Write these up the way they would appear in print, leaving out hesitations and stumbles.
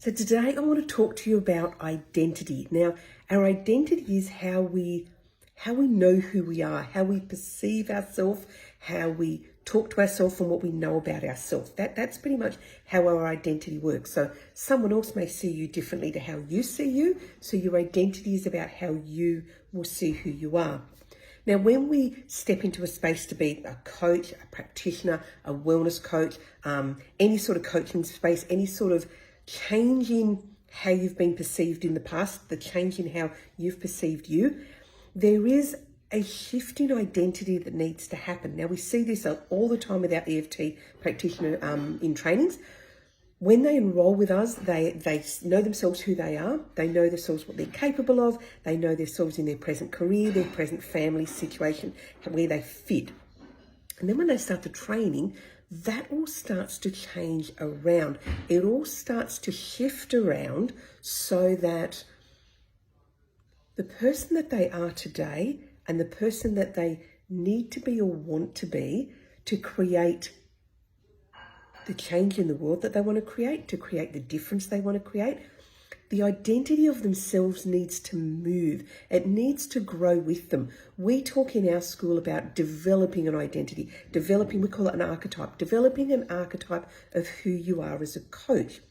So today I want to talk to you about identity. Now, our identity is how we know who we are, how we perceive ourselves, how we talk to ourselves and what we know about ourselves. That's pretty much how our identity works. So someone else may see you differently to how you see you. So your identity is about how you will see who you are. Now, when we step into a space to be a coach, a practitioner, a wellness coach, any sort of coaching space, any sort of change in how you've been perceived in the past, the change in how you've perceived you, there is a shift in identity that needs to happen. Now, we see this all the time with our EFT practitioner in trainings. When they enroll with us, they know themselves who they are. They know themselves what they're capable of. They know themselves in their present career, their present family situation, where they fit. And then when they start the training, that all starts to change around. It all starts to shift around so that the person that they are today and the person that they need to be or want to be to create the change in the world that they want to create the difference they want to create, the identity of themselves needs to move. It needs to grow with them. We talk in our school about developing an identity, we call it an archetype, developing an archetype of who you are as a coach.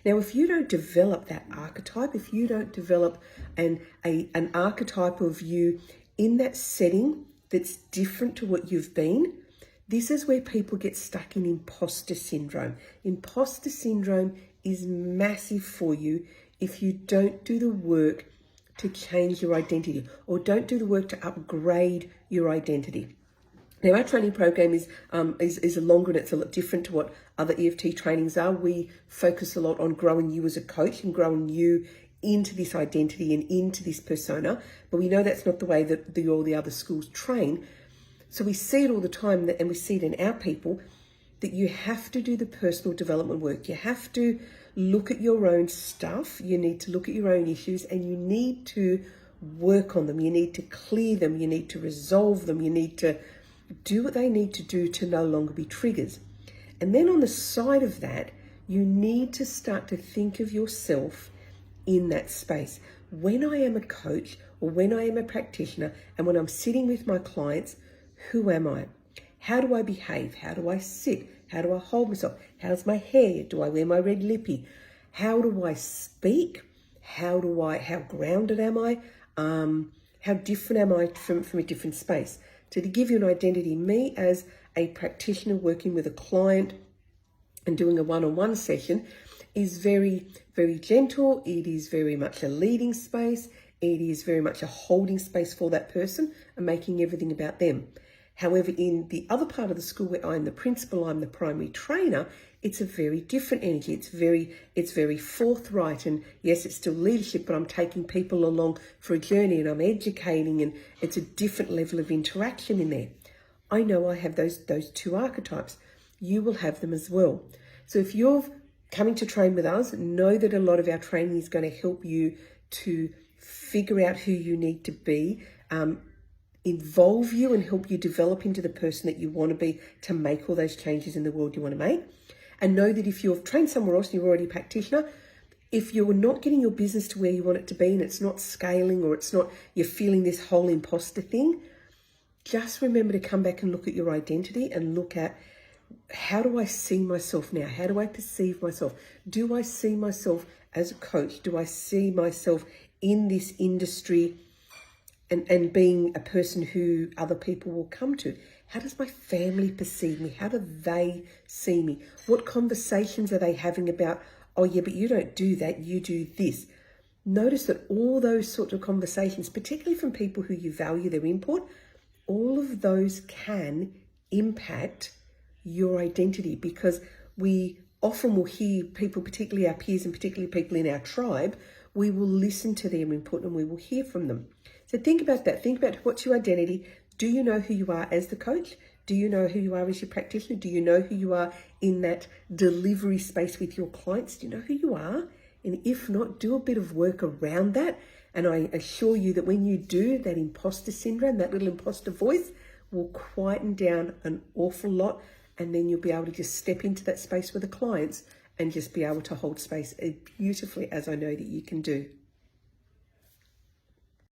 Now, if you don't develop that archetype, if you don't develop an archetype of you in that setting that's different to what you've been, this is where people get stuck in imposter syndrome. Imposter syndrome is massive for you if you don't do the work to change your identity or don't do the work to upgrade your identity. Now, our training program is longer and it's a lot different to what other EFT trainings are. We focus a lot on growing you as a coach and growing you into this identity and into this persona. But we know that's not the way that all the other schools train. So we see it all the time, and we see it in our people, that you have to do the personal development work. You have to look at your own stuff. You need to look at your own issues and you need to work on them. You need to clear them. You need to resolve them. You need to do what they need to do to no longer be triggers. And then on the side of that, you need to start to think of yourself in that space. When I am a coach or when I am a practitioner and when I'm sitting with my clients, who am I? How do I behave? How do I sit? How do I hold myself? How's my hair? Do I wear my red lippy? How do I speak? How grounded am I? How different am I from a different space? So to give you an identity, me as a practitioner working with a client and doing a one-on-one session is very, very gentle. It is very much a leading space. It is very much a holding space for that person and making everything about them. However, in the other part of the school where I'm the principal, I'm the primary trainer, it's a very different energy. It's very forthright, and yes, it's still leadership, but I'm taking people along for a journey and I'm educating, and it's a different level of interaction in there. I know I have those two archetypes. You will have them as well. So if you're coming to train with us, know that a lot of our training is going to help you to figure out who you need to be, involve you and help you develop into the person that you want to be to make all those changes in the world you want to make. And know that if you've trained somewhere else and you're already a practitioner, if you're not getting your business to where you want it to be and it's not scaling or you're feeling this whole imposter thing, just remember to come back and look at your identity and look at, how do I see myself now? How do I perceive myself? Do I see myself as a coach? Do I see myself in this industry and being a person who other people will come to? How does my family perceive me? How do they see me? What conversations are they having about, oh yeah, but you don't do that, you do this? Notice that all those sorts of conversations, particularly from people who you value their input, all of those can impact your identity, because we often will hear people, particularly our peers and particularly people in our tribe, we will listen to their input and we will hear from them. So think about that. Think about, what's your identity? Do you know who you are as the coach? Do you know who you are as your practitioner? Do you know who you are in that delivery space with your clients? Do you know who you are? And if not, do a bit of work around that. And I assure you that when you do, that imposter syndrome, that little imposter voice will quieten down an awful lot. And then you'll be able to just step into that space with the clients and just be able to hold space as beautifully as I know that you can do.